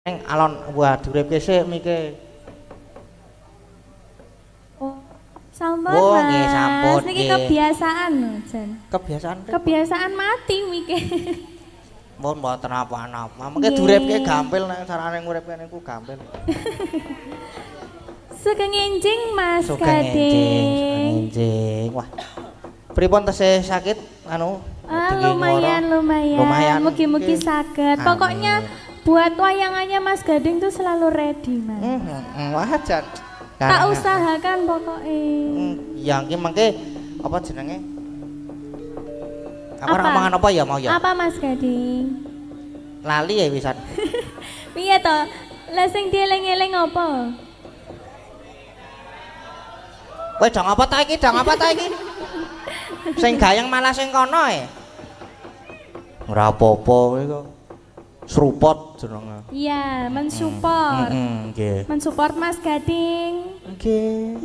Neng alon buat urip sik mike. Oh, sampun Oh, Mas. nggih sampun Niki nggih. kebiasaan lho, Jan. Kebiasaan. Kebiasaan mati mike. Mun mboten apa-apa. Mengke duripke gampil nek carane nguripke niku gampil. Sugeng enjing Mas Sugeng Gading. enjing. Wah. Pripun tesih sakit anu? Lumayan. Mugi-mugi saged. Pokoknya buat wayangannya Mas Gading tuh selalu ready, Mas. Wajar. Tak usahakan pokoknya. Yang ki mengke apa jenenge? Apa rombongan apa ya mau ya? Apa Mas Gading? Lali ya wisan. Piye to? Lah sing dieling-eling apa? Kowe dong apa ta iki? Sing gayeng malah sing kono e. Ora apa-apa iku. Srupot jenenge. Iya, mensupport. Nggih. Mensupport Mas Gading. Nggih.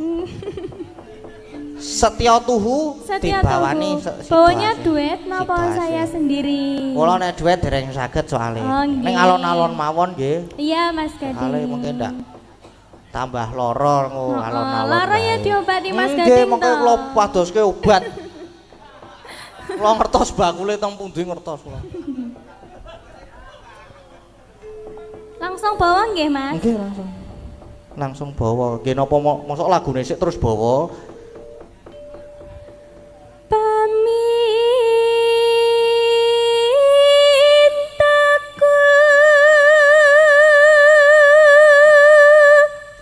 Setia tuhu dibawani bawanya duet napa saya sendiri? Kula nek duet dereng saged soalé. Ning alon-alon mawon nggih. Iya, Mas Gading. Soale mungkin ndak tambah lara alon-alon. Lara ya diobati Mas Gading. Nggih, mengko kula padoske obat. Kula ngertos bakule teng pundi ngertos kula. Langsung bawa nggih, Mas? Nggih, langsung bawa. Nggih napa mosok lagune sik terus bawa.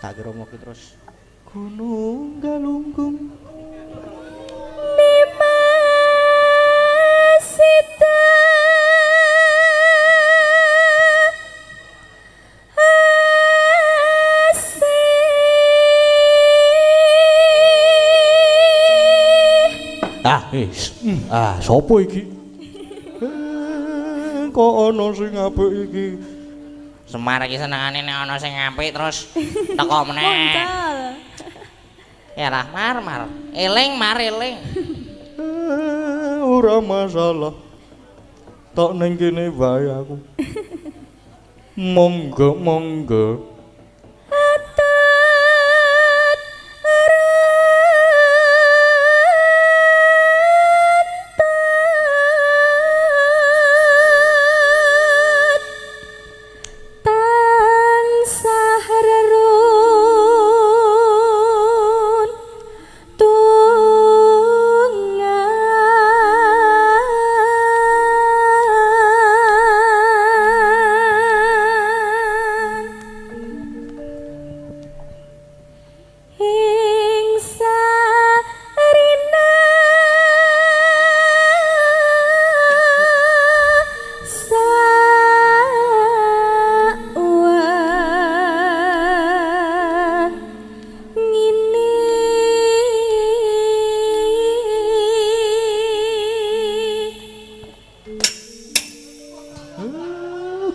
Tak kira mau terus Gunung Galunggung Nimasita sopo iki? Kok ana sing apik iki? Semar iki senengane nek ana sing apik terus teko meneh. Ya lah, mar. Eling. Ora masalah. Tok ning kene wae aku. Monggo.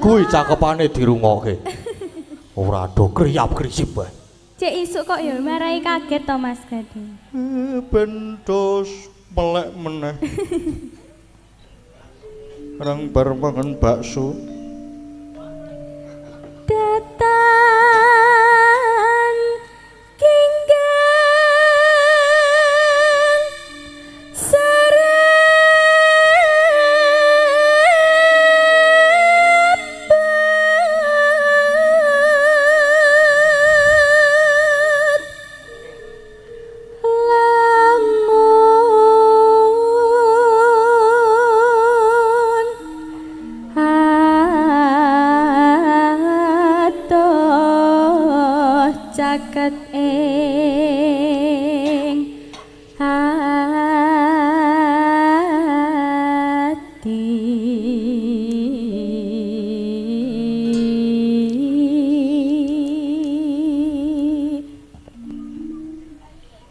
Kuwi cakepane dirungokke. Ora do kriyap-krisip wae. Cek isuk kok ya marai kaget to Mas Gading. Ben dos melek meneh. Rang bar mangan bakso. Datan kinggang caket ing ati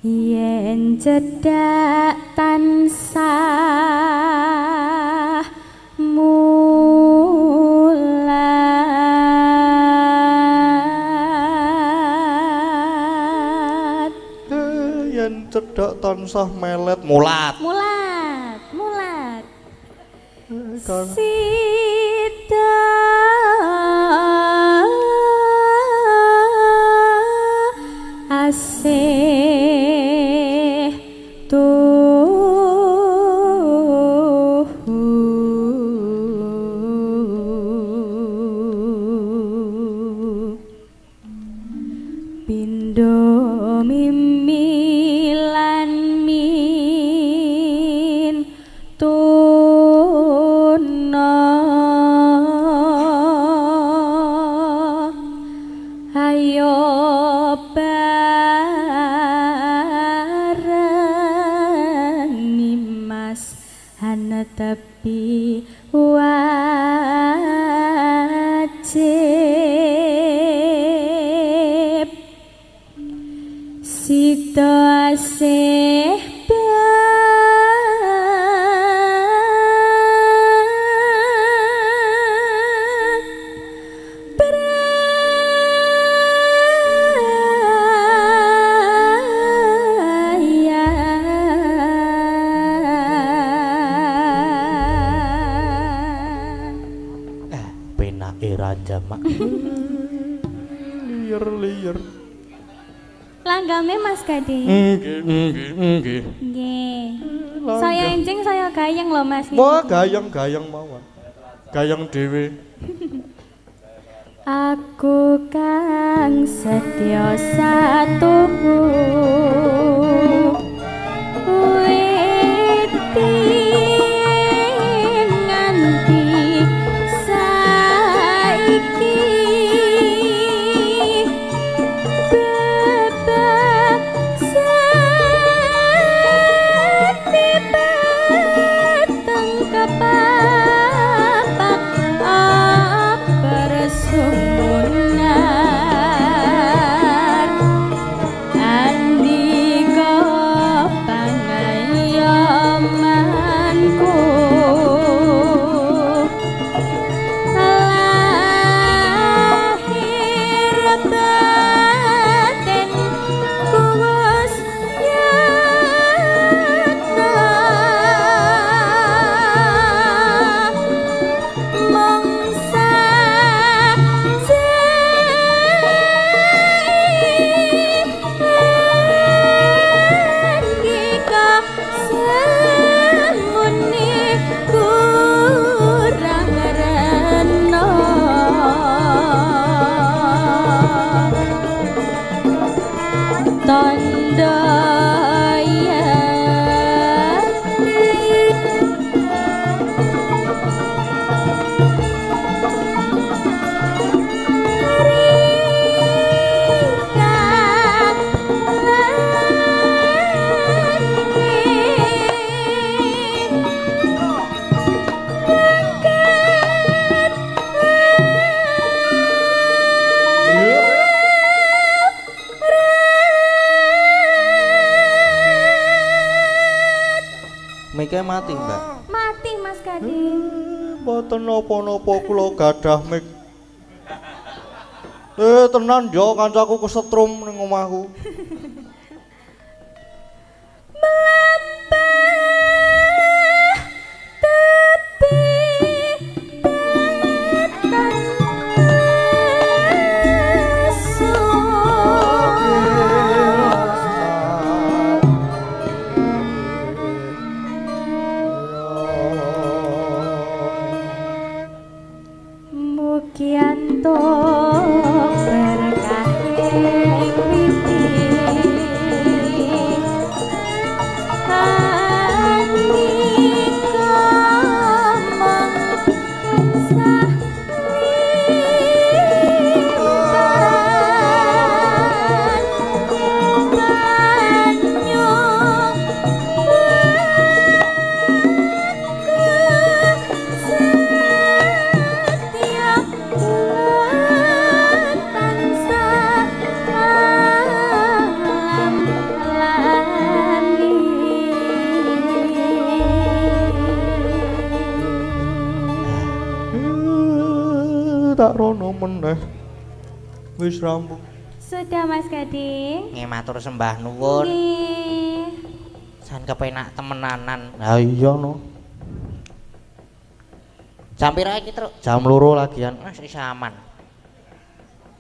yen cedak tansah cedak tansah melet mulat. Sita Do mimi lan min tuna ayo barani mas hana tapi wajib sito asih Jamak liar langgame Mas Gading. Nggih. Saya enjing saya gayeng loh Mas. Wah, gayeng mawon. Gayeng dhewe. Aku kang setya satu Mike mati, Mbak. Mati Mas Gading. Mboten napa-napa kula gadah mik. Tenan yo kancaku kesetrum ning omahku. Tak rono meneh. Wis rampung. Sudah Mas Gading. Nggih matur sembah nuwun. Nggih. Jan kepenak temenanan. Ha iya no. Jam pira iki, Truk? Jam 2 lagian. Wis aman.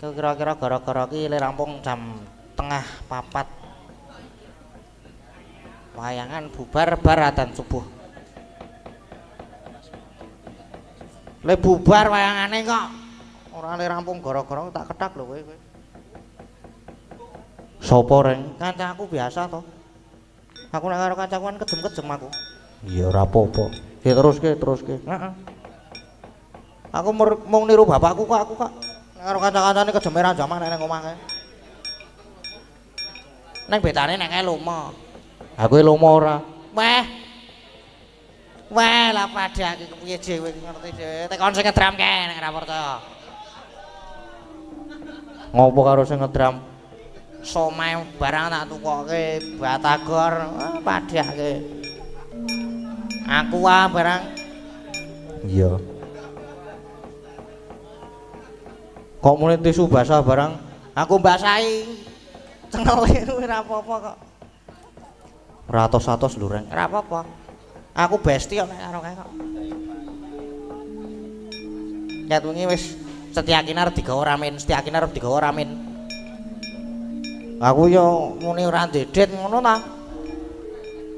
Kira-kira gara-gara iki le rampung jam 3:04. Wayangan bubar bar adzan subuh. Le bubar wayangane kok ora le rampung gara-gara tak ketak lho kowe. Sopo reng? Kancaku biasa to. Aku nek karo kancaku kan kejem-kejem aku. Iya ora apa-apa. Teruske. Heeh. Aku mung niru bapakku kok aku kok. Nek karo kanca-kancane kejeme ra jaman nek nang omah kae. Nek betane nek kae lomo. Aku lomo ora. Weh lah padha iki kepiye dhewe ngerti dhewe. Tekon sing ngedram kae nek ora percaya. Ngopo karo sing ngedram? Somai barang tak tukoke batagor padhake. Aku barang. Iya. Kok muni tisu basah barang aku basahi. Cengele ora apa-apa kok. Ratos-ratos lho reng. Ora apa-apa. Aku besti kok nek karo kae kok. Nyat wingi wis Setyakine arep digawa ramen, Setyakine arep digawa ramen. Aku yo muni ora ndedet ngono ta.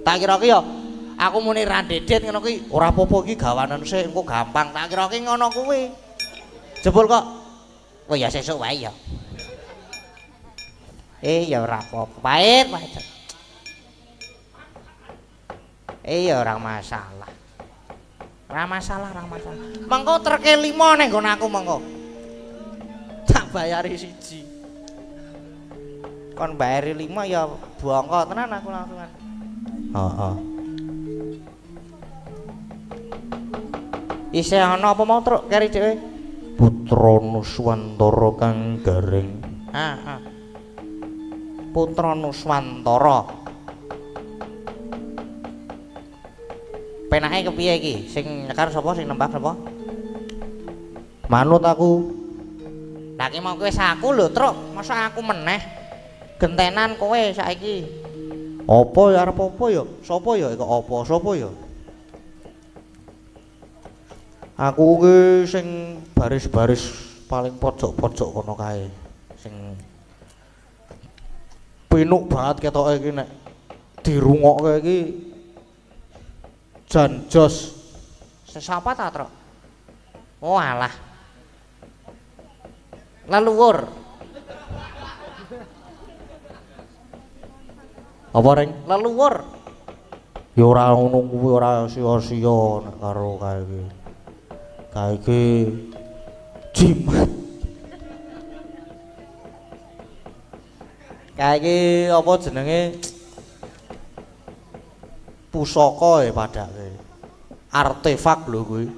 Tak kira-ki yo aku muni ra ndedet ngono kuwi ora apa-apa iki gawanen sik engko gampang. Tak kira-ki ngono kuwi. Jebul kok oh ya sesuk wae ya. Ya ora apa-apa. Pahit. Ya ora masalah. Ora masalah. Mengko treke 5 ning nggon aku mengko. Tak bayari 1. Kon bayari 5 ya bongko tenan aku langsungan. Heeh. Isih ana apa mau truk keri dhewe? Putra Nuswantara kang garing. Heeh. Putra Nuswantara. Penake kepiye iki? Sing nyekar sapa sing nembak sapa? Manut aku. Lah ki mau kowe saku lho, Truk. Masa aku meneh? Gentenan kowe saiki. Apa ya arep apa ya? Sapa ya iku apa? Sapa ya? Aku ki sing baris-baris paling pojok-pojok kono kae. Sing pinuk banget ketoke iki nek dirungokke iki jan jos. Sesapa ta, Truk? Oh alah. Leluhur. Apa reng? Leluhur. Ya ora ngono kuwi ora sia-sia nek karo kae iki. Kae iki jimat. Kae iki apa jenenge? Pusaka padake. Artefak lho kuwi.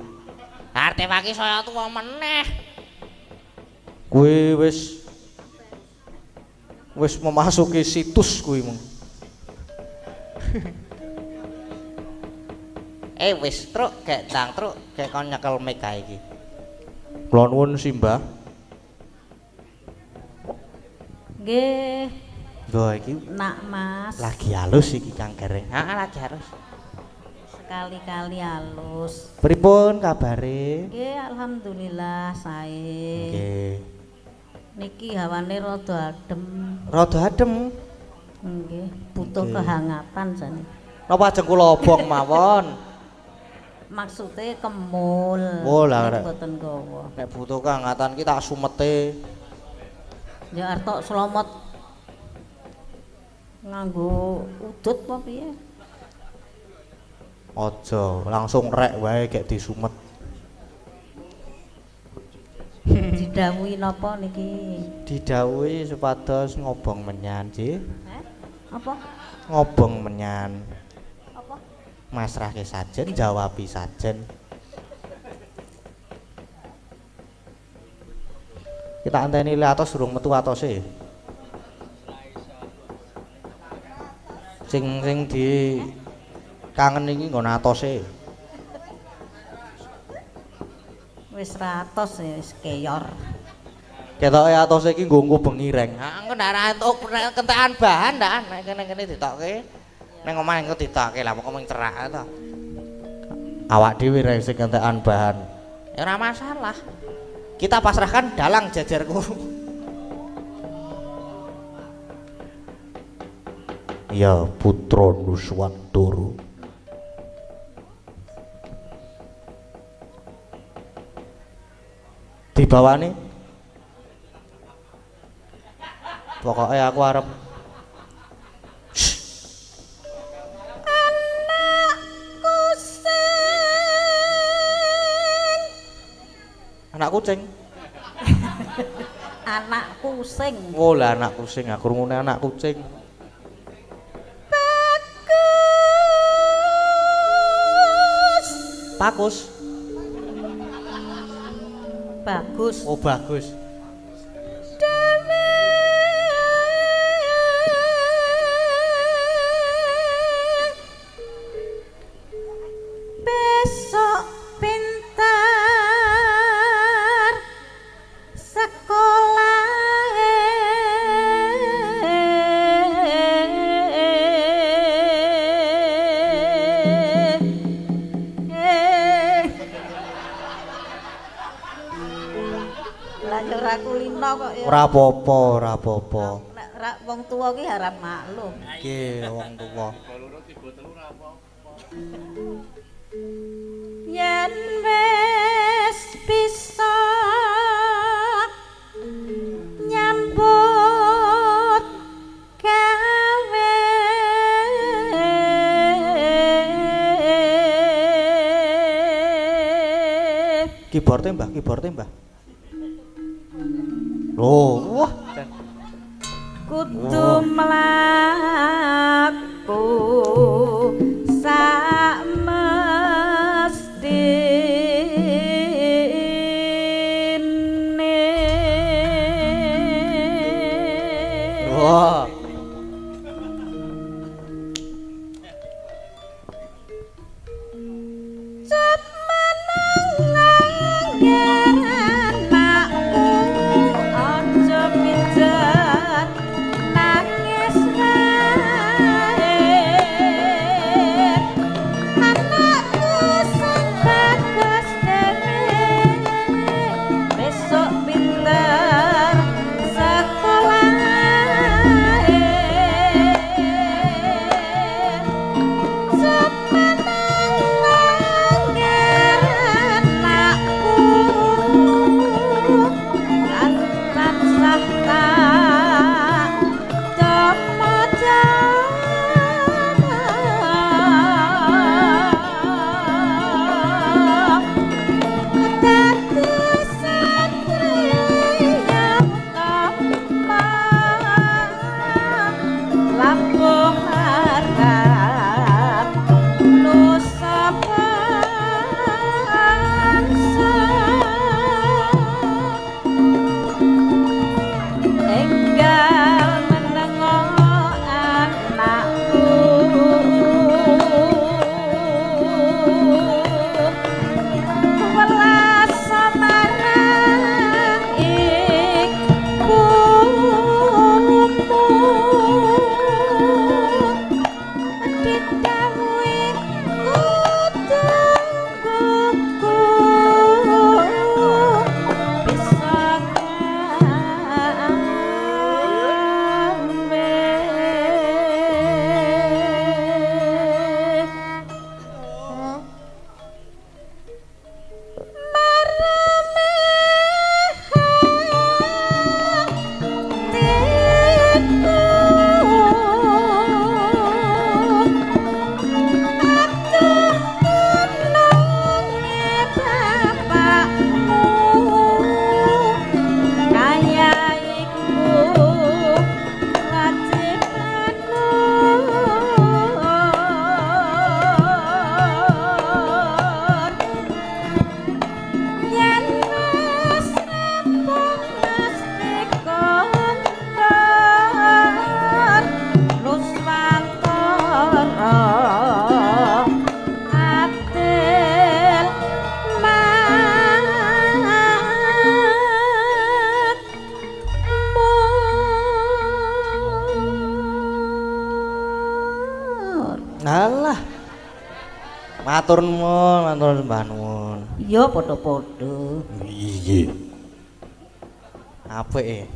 Artefak iki saya tuwa meneh. Kuwi wis memasuki situs kuwi mung. Wis Truk, gek ndang Truk, gek kon nyekel mic kae iki. Kula nuwun Simbah. Nggih. Lho iki Nak Mas. lagi halus iki Kang Gareng. Heeh, lagi halus. Sekali-kali halus. Pripun kabare? Nggih, alhamdulillah sae. Nggih. Niki hawane rada adem. Rada adem. Nggih, butuh kehangatan jane. Napa ajeng kula obong mawon? Maksude kemul. Oh lah rek. Mboten gawa. Nek butuh kehangatan ki tak sumete. Ya arep slomot nganggo udut apa piye? Aja, langsung rek wae gek disumet. Didhawuhi napa niki? Didhawuhi supados ngobong menyan, Nggih. Apa? Ngobong menyan. Apa? Masrahke sajen, jawabi sajen. Kita anteni le atos durung metu atose. Sing di kangen iki nggon atose. Wis ratos ya wis keyor. Ketoke atose iki nggo bengi reng. Heeh, engko ndak ra entuk kentekan bahan ndak nek kene-kene ditokke. Ning omah engko ditokke lah pokoke mung cerak to. Awak dhewe reng sing kentekan bahan. Ya ora masalah. Kita pasrahkan dalang jajarku. Ya Putra Nuswantara. Dibawane. Pokoknya aku arep Anak kucing. Anak kusing. Oh lah anak kucing, aku krungune anak kucing. Pakus. Bagus. Oh bagus. Besok pintar sekolah Lah ora kulino kok ya. Ora apa-apa, ora apa-apa. Nek ra wong tuwa ki harap maklum. Nggih, wong tuwa. Yen wis bisa nyambut gawe Keyboardnya Mbah, Mbah. Loh, wah. kudu mlaku sak mestine. Wah. Alah. Matur nuwun, matur sembah nuwun. Iya padha-padha. Iya. Apik e.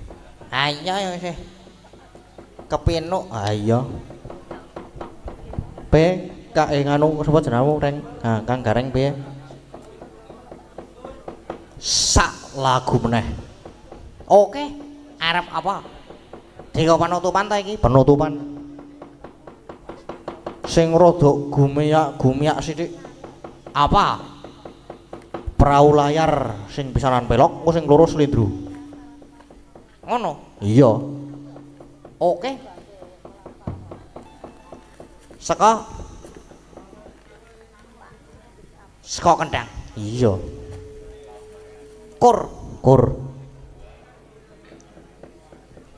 Ayo yang sih. Kepinuk. Ah iya. P kak nganu sapa jenengmu Reng? Nah, Kang Gareng piye? Sak lagu meneh. Oke, arep apa? Dika penutupan ta iki? Penutupan. Sing rada gumiyak sithik. Apa? perahu layar sing pisanan pelok, engko sing loro slendro. Ngono. Iya. Oke. Seko kendang. Iya. Kur.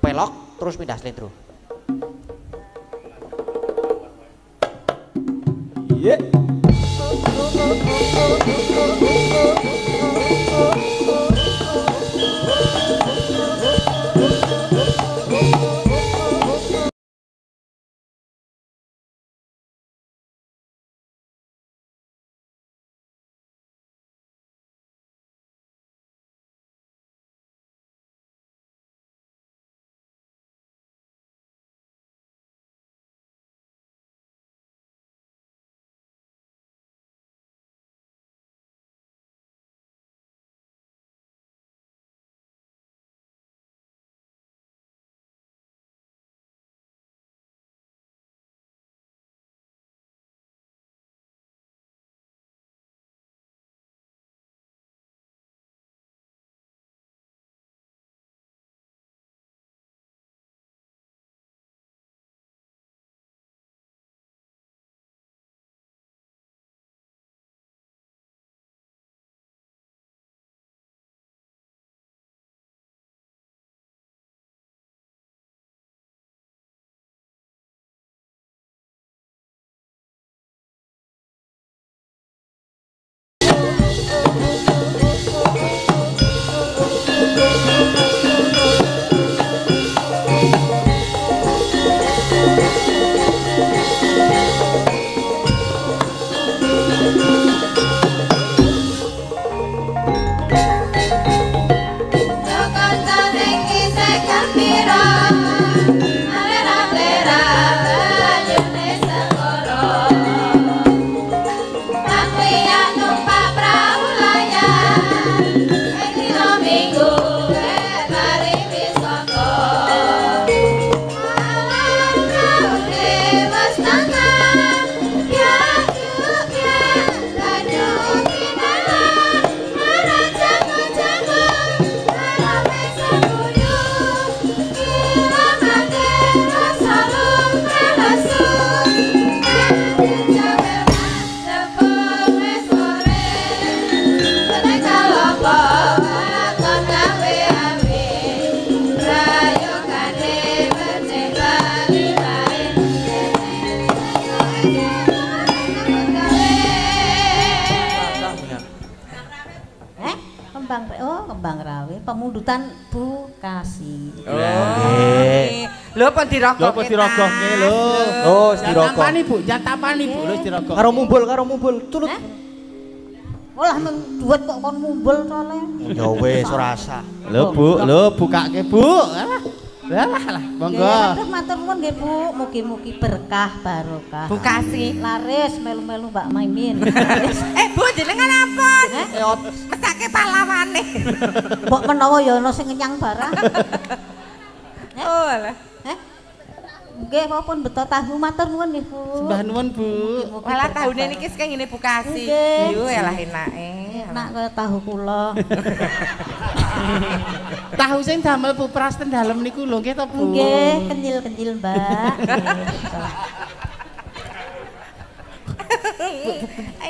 Pelok terus pindah slendro. Iya. Kembang Rawe, pemundutan Bu Kasih. Lho pun dirogokke. Lho pun dirogokke lho. Oh, dirogoh. Tampani Bu, jangan tampani Bu, lho dirogokke. Karo mumbul, tulut. Olah men duet kok kon mumbul sole. Ya wis ora usah. Lho Bu, lho bukake Bu. Lah, monggo. Terus matur nuwun nggih Bu, mugi-mugi berkah barokah. Bu Kasih. Laris melu-melu Mbak Maimin. Bu jenengan ampun. Mesake pahlawane. Mbok menawa ya ana sing ngenyang barang. Oh alah. Nggih pun beto tahu matur nuwun nggih Bu. Sembah nuwun Bu. Walah tahune niki sing ngene Bu Kasih. Yo alah enake. Enak kaya tahu kula. Tahu sing damel Bu Pras ten dalem niku lho nggih to Bu. Nggih, kenyil-kenyil Mbak.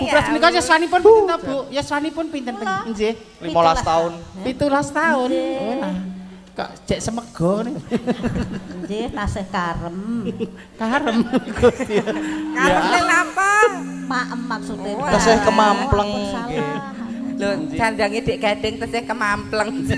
Bu Pras menika yuswanipun pinten to Bu? Yuswanipun pinten nggih? 15 tahun. 17 tahun. Oh lah. Kok cek semego nih. Nggih, tasih karem. Karem Gusti. Karep apa? Maem maksudnya. Tasih kemampleng nggih. Lho, jandange Dik Gading tesih kemampleng.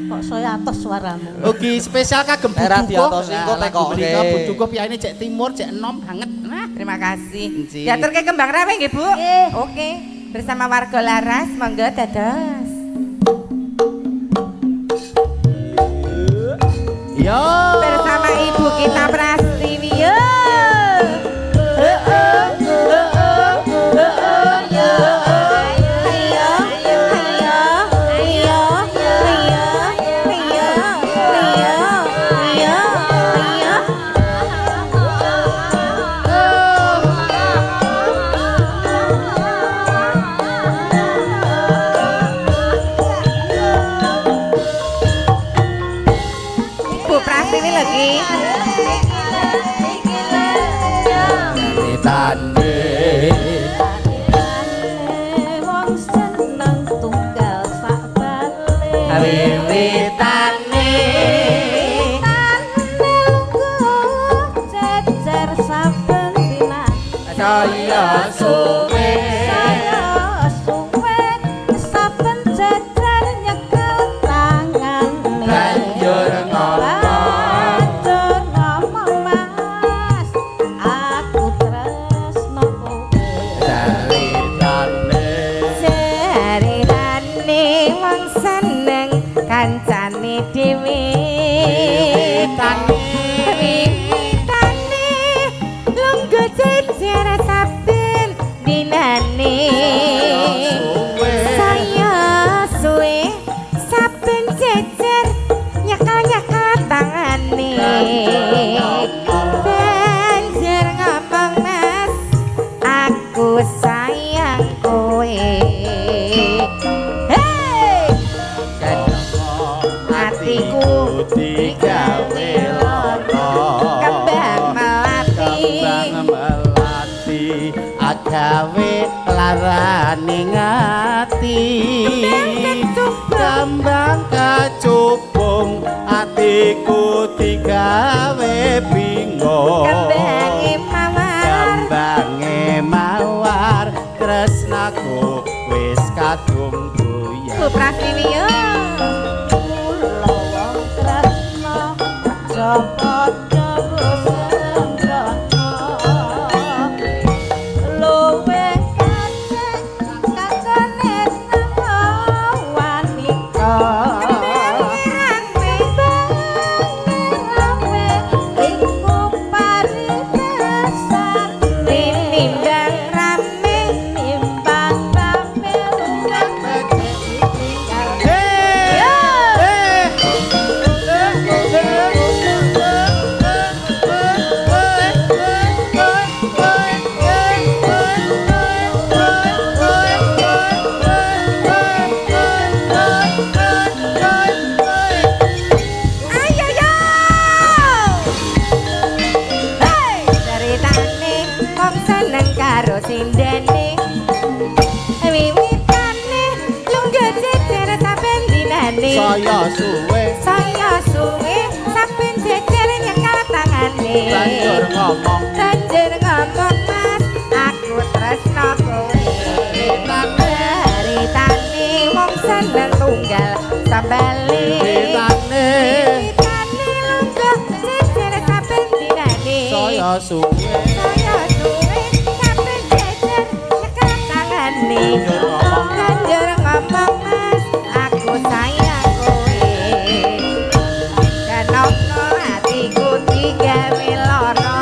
Kok saya atos suaramu. Oke, spesial kagem Bu Era Dukuh. diatosi engko tekoke. Bu Dukuh piyane cek timur, cek enom banget. Nah, Terima kasih. Nggih. Diaturke Kembang Rawe nggih Bu. Nggih. Oke. Bersama warga Laras monggo dados. yo. Bersama Ibu kita Prastiwi. lagi. Tane wong seneng tunggal sak bale wiwitane jejer saben dina saya suwe saben jejer nyekel tangane banjur ngomong mas aku tresno Jarirane wong seneng kancane dhewe. Wiwitane lungguh jejer saben dinane. Saya suwe saben jejer nyekel tangane. Banjur ngomong mas, aku sayang kowe. Hey! Hatiku digawe lara kembang melati. agawe laraning ati kembang kecubung atiku digawe bingung kembange mawar tresnaku wis kadung buyar Prastiwiyo kula wong tresno Joko terus sembrono luwe kacane wanita iku paripesan tinimbang rame nimbang rame karo sindene wiwitane lunga jejer saben dinane saya suwe saben jejer nyekal tangane banjur ngomong mas aku tresno kowe haritane wong seneng tunggal sambale wiwitane lunga jejer saben dinane saya suwe Banjur ngomong mas, aku sayang kowe. Kenapa hatiku digawe lara,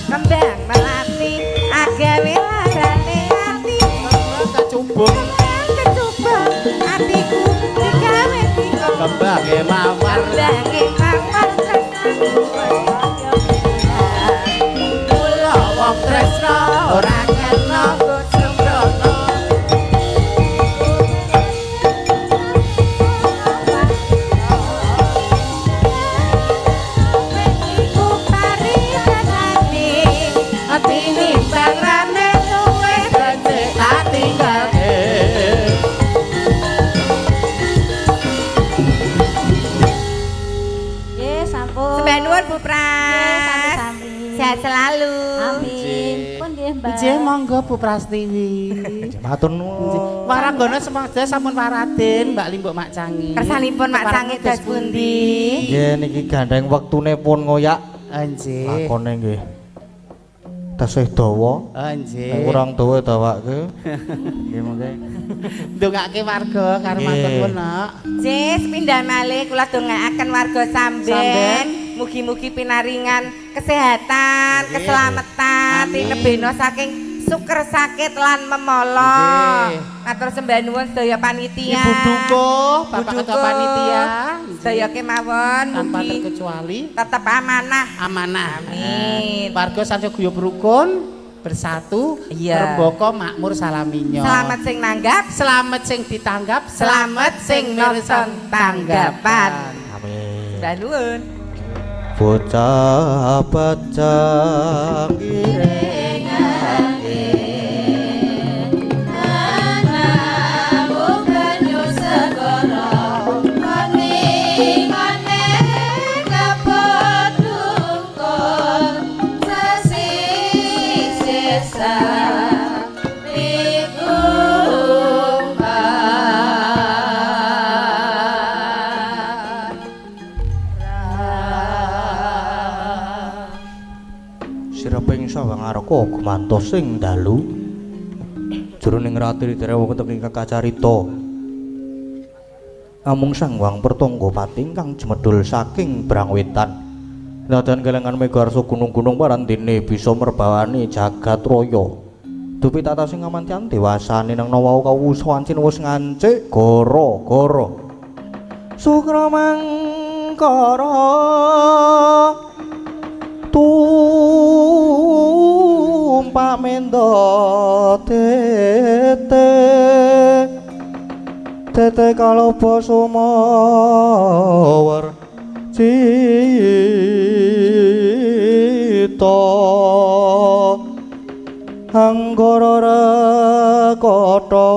kembang melati agawe larane ati. kecubung Hatiku digawe bingung. kembange mawar Kembange mawar tresnaku kula wong tresno ora kena sembrono iku paripesane atine bangrane luwe becik tak tinggalke nggih sampun Sembah nuwun Bu Pras. sami-sami Sehat selalu. amin pun nggih Mbak Nggih monggo Bu Prastiwi. matur nuwun Waranggana semangsa sampun waraden Mbak Limbuk Mak Cangi. Kersanipun Mak Cangi dos pundi? nggih niki gandeng wektune pun ngoyak Nggih. lakone nggih tasih dawa Nggih. kurang dawa dawake nggih monggo Ndongake warga karo matur nuwun, Nak. Jis pindah malih kula dongaaken warga Samben. Mugi-mugi pinaringan kesehatan, keselamatan, tinebena saking suker sakit lan memolo. Nggih. Matur sembah nuwun sedaya panitia. Ibu Dukuh, Bapak Ketua Panitia. Sedaya kemawon Tanpa mugi terkecuali tetep amanah. amanah. Amin. Warga sansaya guyub rukun, bersatu, Iya. rembaka makmur salaminyo. Selamat sing nanggap, Selamat sing ditanggap, selamat sing nonton tanggapan. amin Sembah nuwun. bocah bajang iringake anakmu banyu segara mani-mani kapedungkon sesisa sawangarka gumantos sing dalu jroning rati derewa ketek ingkang kacarita amung Sangwang Pertanggapati ingkang jemedhul saking Brangwetan nadan kelengan megarsa gunung-gunung parandene bisa merbawani jagat raya dupi tata sing amantian dewasane nang nawa kawusawancin wis ngancik gara-gara Sukramangkara tumpak mendo tete kaloba sumawar cita anggara rekata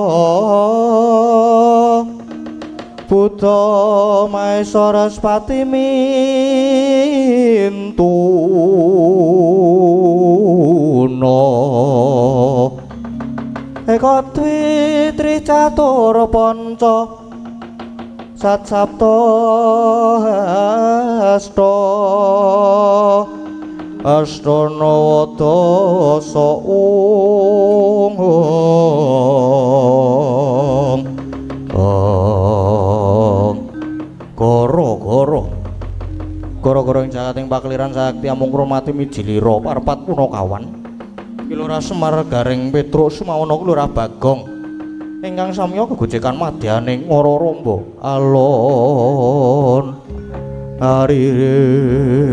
Buddha Maesara Spati mintuna Eka dwi tricatur panca sat sapta astana wadasa gara-gara ing jagating pakliran sakti amung kromati mijilira parpat punakawan Kilurah Semar Garing Petruk Sumawana Kilurah Bagong ingkang samya kegojekan madyaning Ngara Ramba alon arire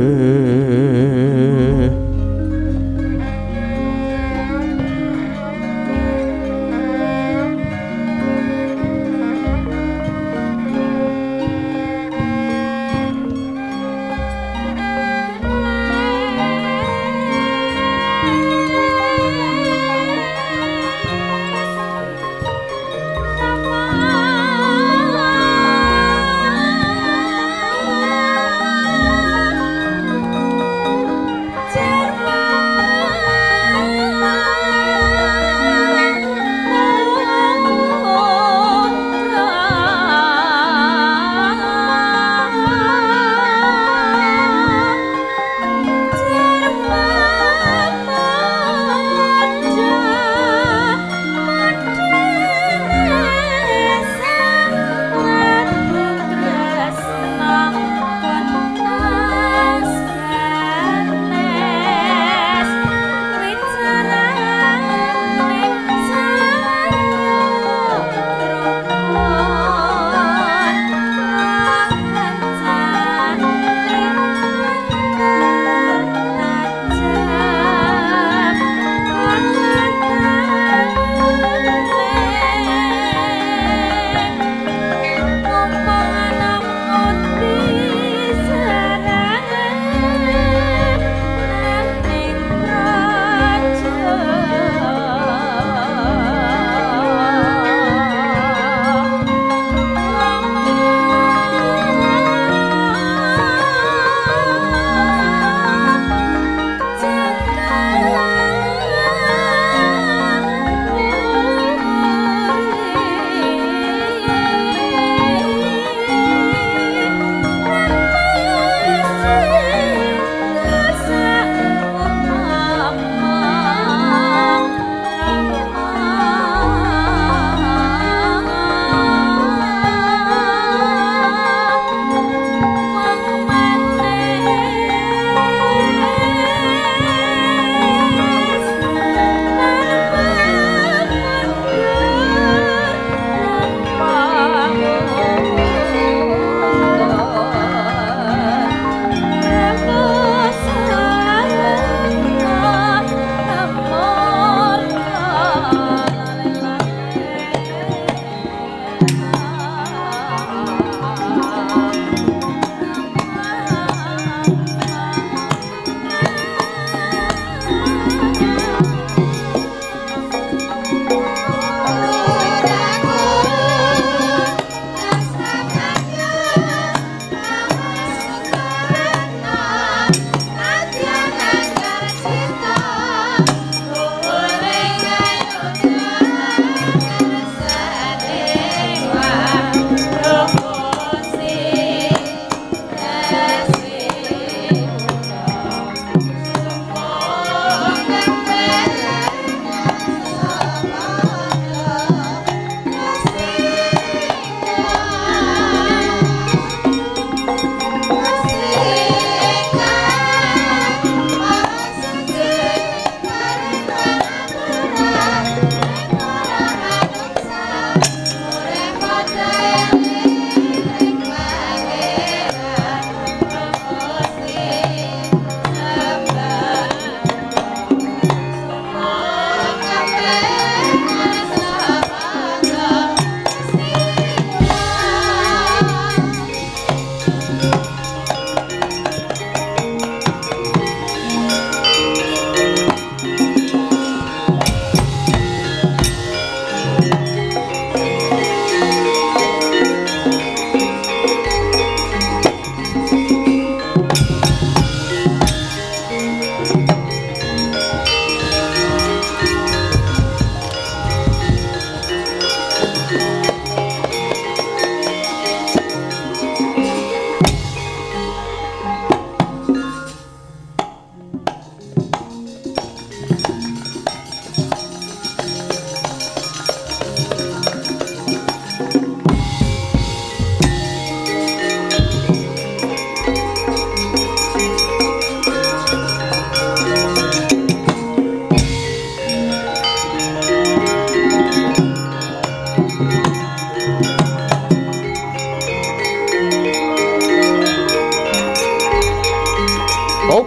Oh.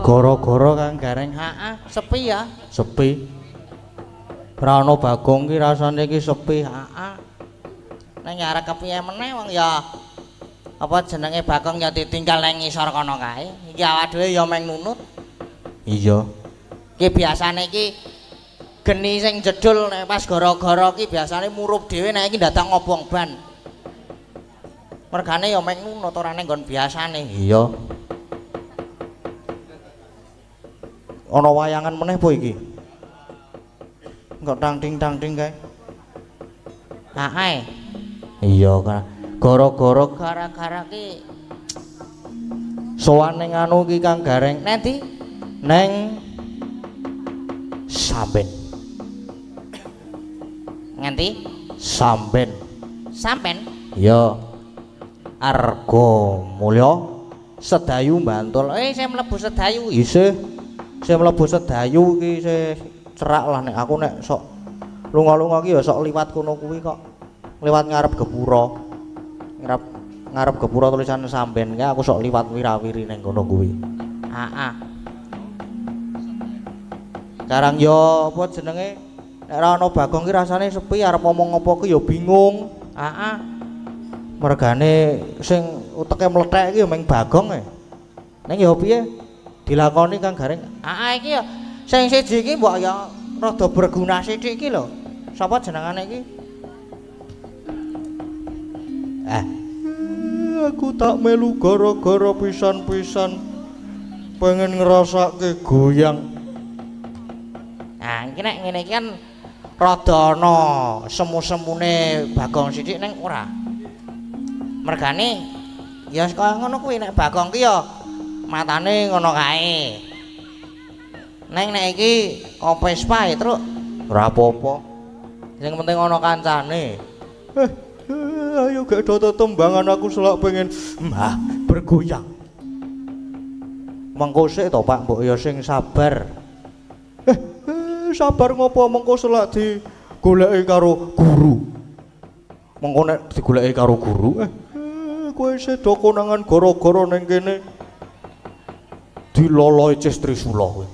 Goro-goro Kang Gareng. Heeh, sepi ya. Sepi. Ra ono Bagong ki rasane ki sepi. Heeh. Nang arek kepiye meneh wong ya apa jenenge Bagong ya ditinggal nang ngisor kono kae. Iki awak dhewe ya meng nunut. Iya. Ki biasane ki geni sing jedul nek pas goro-goro ki biasane murup dhewe nek iki datang ngobong ban. Mergane ya meng nunut ora ning nggon biasane. Iya. Ana wayangan meneh apa iki? Engko tang-ting kae. Hae. Iya, gara-gara gara-gara ki sowan ning anu ki Kang Gareng. Nanti neng Samben. Nganti Samben. Samben? Iya. Arga Mulya Sedayu Bantul. Saya mlebu Sedayu. Isih. Saya mlebu Sedayu ki saya cerak lah nek aku nek sok lunga-lunga ki ya sok liwat kono kuwi kok. Liwat ngarep Gepura. Ngarep Gepura tulisan Samben ki aku sok liwat wirawiri ning kono kuwi. Heeh. Sekarang yo apa jenenge nek ora ana Bagong ki rasane sepi arep ngomong apa ki ya bingung. Heeh. Mergane sing uteke mlethek ki ya meng Bagong e. Ning ya piye? Dilakoni Kang Gareng. Iki ya sing siji iki mbok ya rada berguna sithik iki lho. Sapa jenengane iki? Aku tak melu gara-gara pisan-pisan pengen ngrasake goyang. Nah, iki nek ngene iki kan rada ana semu-semune Bagong sithik ning ora. Mergane ya kaya ngono kuwi nek Bagong ki ya matane ngono kae. Neng nek iki kopes pae, Truk. Ora apa-apa. Sing penting ana kancane. Ayo gak do tembangan aku selak pengen bergoyang. Mengko sik to, Pak, mbok ya sing sabar. Sabar ngopo mengko selak digoleki karo guru. Mengko nek digoleki karo guru, kowe sedo konangan gara-gara ning kene. Diloloi Cis Trisula kowe.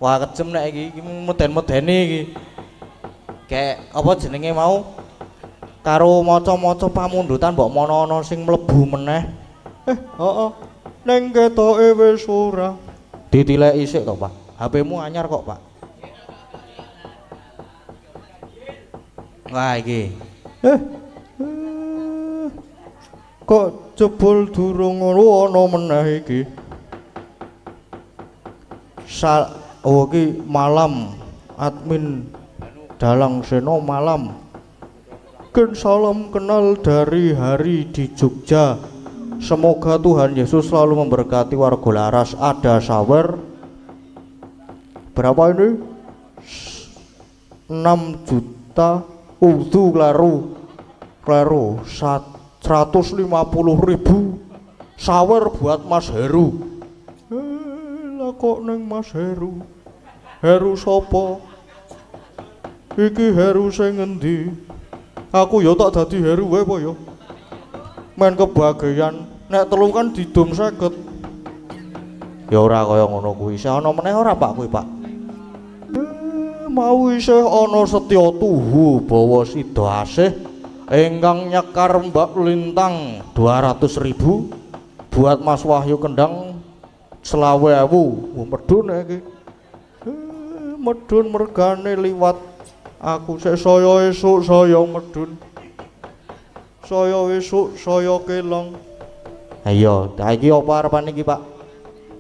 Wah kejem nek iki meden-medeni iki. Kayak apa jenenge mau karo maca-maca pamundutan mbok ana sing mlebu meneh. Heeh. Ning ketoke wis ora. Ditileki sik to, Pak. HP-mu anyar kok, Pak. Wah iki. Kok jebul durung ana meneh iki. Ki malam admin Dalang Seno malam. Ken salam kenal dari hari di Jogja. Semoga Tuhan Yesus selalu memberkati warga Laras. Ada sawer berapa ini? 6 juta udu kleru 1 150.000 sawer buat Mas Heru. Lah kok neng Mas Heru? Heru sapa? Iki Heru sing ngendi? Aku ya tak dadi Heru wae apa ya? Men kebagian nek telu kan didum 50. Ya ora kaya ngono kuwi. Isih ana meneh ora Pak kuwi, Pak? Mau isih ana Setya Tuhu bawa sida asih ingkang nyekar Mbak Lintang 200.000 buat Mas Wahyu Kendang 20.000. Medun iki. Medun mergane liwat. Aku sik saya esuk saya medun. Saya esuk saya kelong. Ayo, iki apa arepane iki, Pak?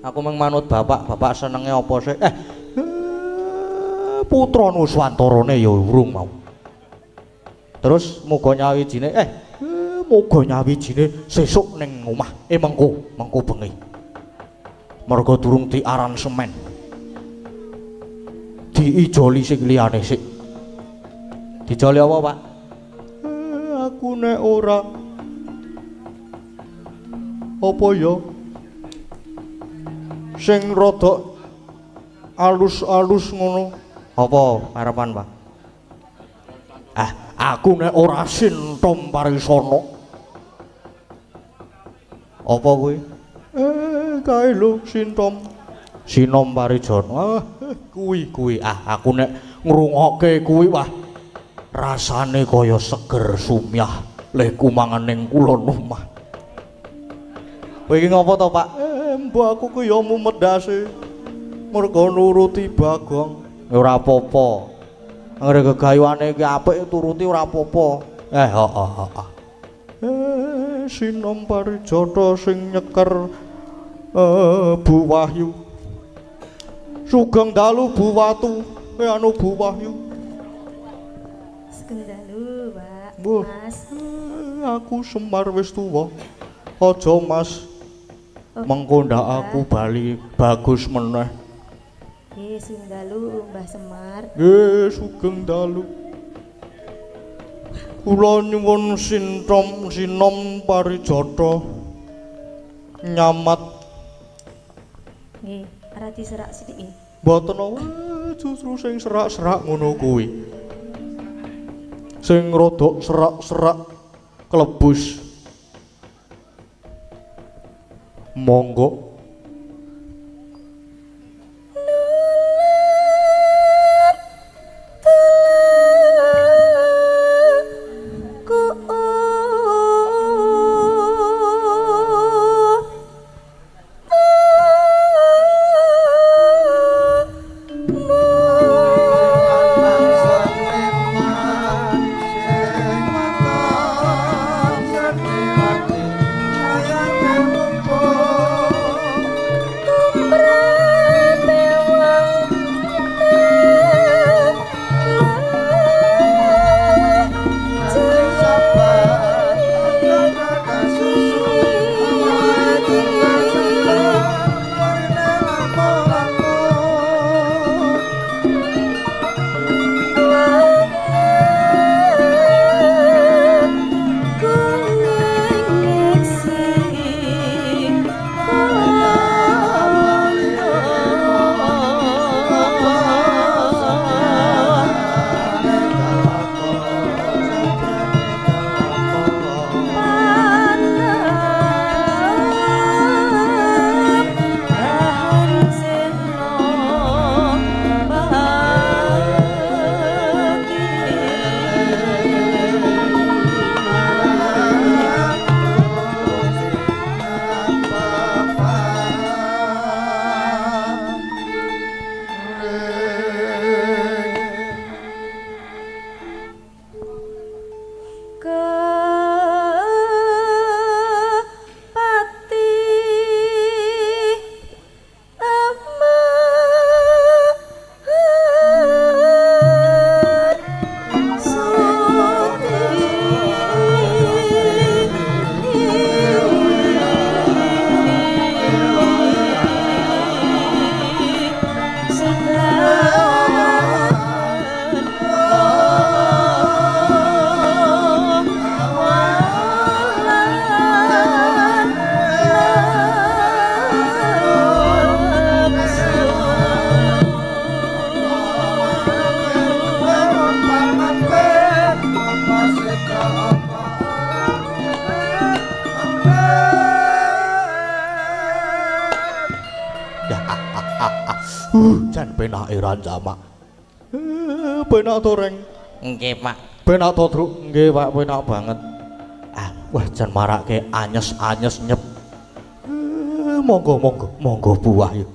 Aku mung manut bapak senenge apa sih? Putra Nuswantarane ya urung mau. Terus muga nyawijine muga nyawijine sesuk ning omah. Mengko bengi. Mergo durung diaransemen. Diijoli sing liyane sik. Dijoli apa, Pak? Aku nek ora apa ya? Sing rada alus-alus ngono. Apa harapan, Pak? Aku nek ora sintom parisana. Apa kuwi? Kae lho sintom. Sinom parijana. Kuwi aku nek ngrungokke kuwi wah rasane kaya seger sumyah leh kumangan ning kulon omah. Kowe iki ngopo to, Pak? Mbok aku ku ya mumedase. Mergo nuruti Bagong. Ya ora apa-apa. Anggere gegayuhane iki apik turuti ora apa-apa. Sinom parijata sing nyeker Bu Wahyu. Sugeng dalu Bu Watu, anu Bu Wahyu. Sugeng dalu, Pak. Mas. Aku Semar wis tuwa. Aja Mas. Mengko ndak aku bali bagus meneh. Nggih, sugeng dalu Mbah Semar. Nggih, sugeng dalu. Kula nyuwun sinom parijata nyamat. Nggih, ora diserak sithik nggih. Mboten justru sing serak-serak ngono kuwi. Sing rada serak-serak klebus. Monggo. Jan penake Rancamak. Penak to, Reng. Nggih, Pak. Penak to, Truk. Nggih, Pak, penak banget. Wah, jan marake anyes-anyes nyep. Monggo buah yuk.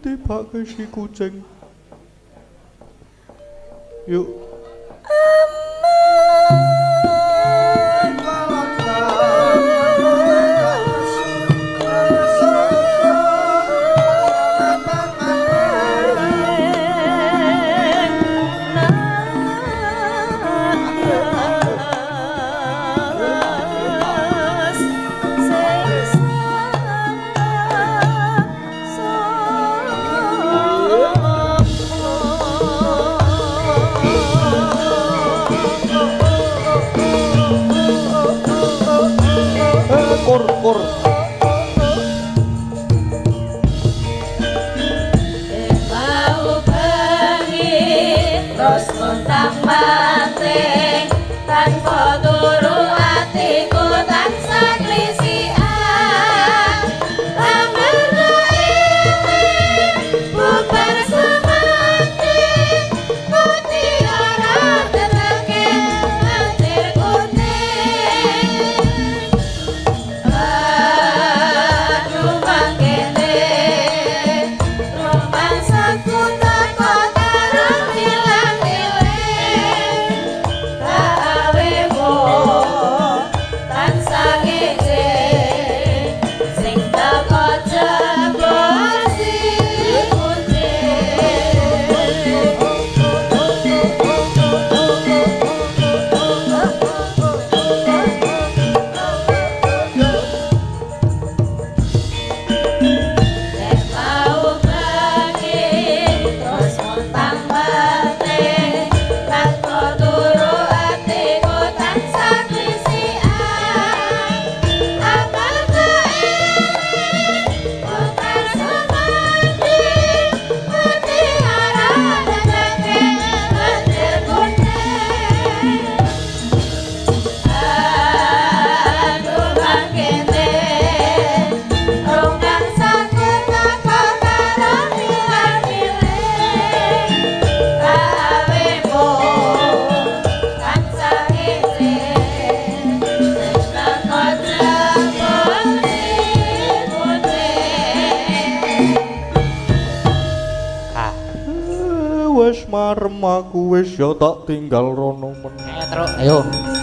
Tibake si kucing. Yuk. Kur. Mau bengi terus kontak mati tanpa turu atiku tansah klisian amarga ini bubar semati mutiara teteke anjir kuning aduh mangkene romansaku tak karo ilang-ilang kawemu tansah ngece sing teko jebol si nek mau bengi terus montang mati tanpa turu atiku tansah klisian amarga ini bukan semati mutiara teteke anjir kuning aduh mangkene ronggang saku teko karo ilang-ilang kawemu tansah ngece sing teko jebol si kuning Wes marem aku wis ya tak tinggal rono meneh. Ayo, Truk. Ayo. kuning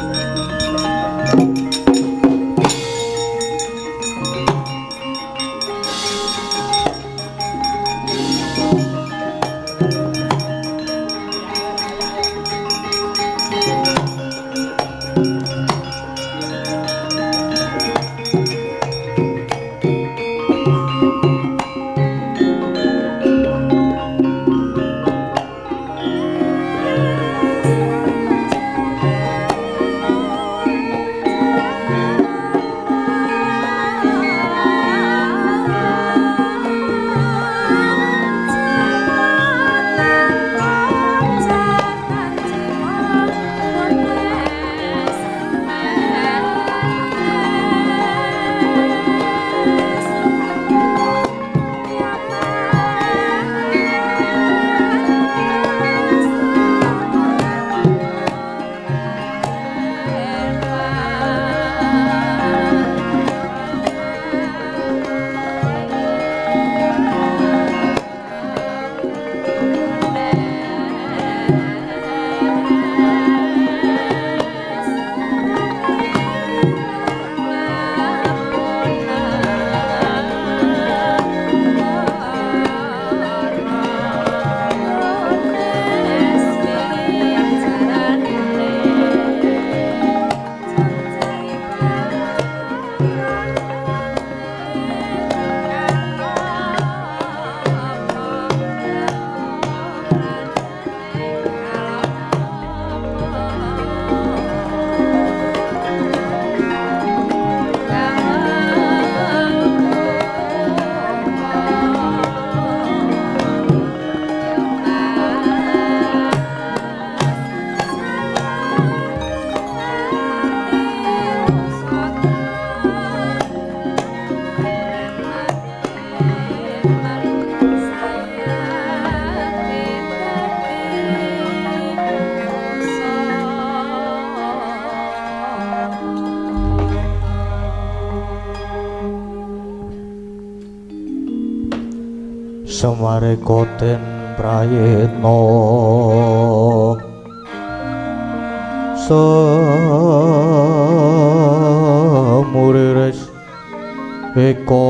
Semare koten prayitna semuriris eko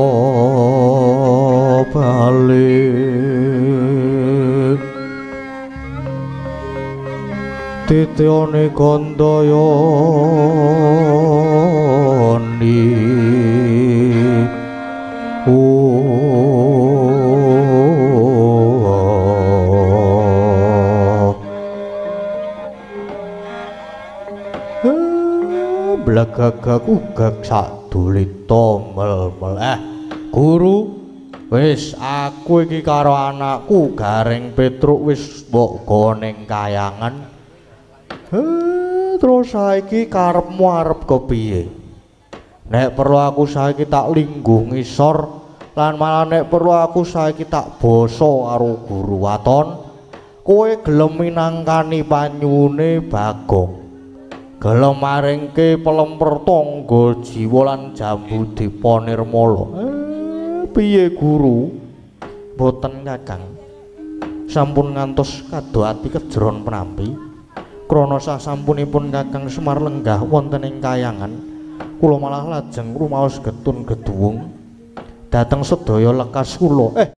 balik titione gandayani blagagak ugag sadulita mel-mel guru wis aku iki karo anakku Garing Petruk wis mbok goneng kayangan terus saiki karepmu arep kepiye nek perlu aku saiki tak lingguh ngisor lan malah nek perlu aku saiki tak basa karo guru waton kowe gelem minangkani panyune Bagong gelem maringke pelemper tangga jiwa lan jambu Dipa Nirmala piye guru boten Kakang sampun ngantos kado ati kejron penampi krana sasampunipun Kakang Semar lenggah wonten ing kayangan kula malah lajeng rumaos getun geduwung dhateng sedaya lekas kula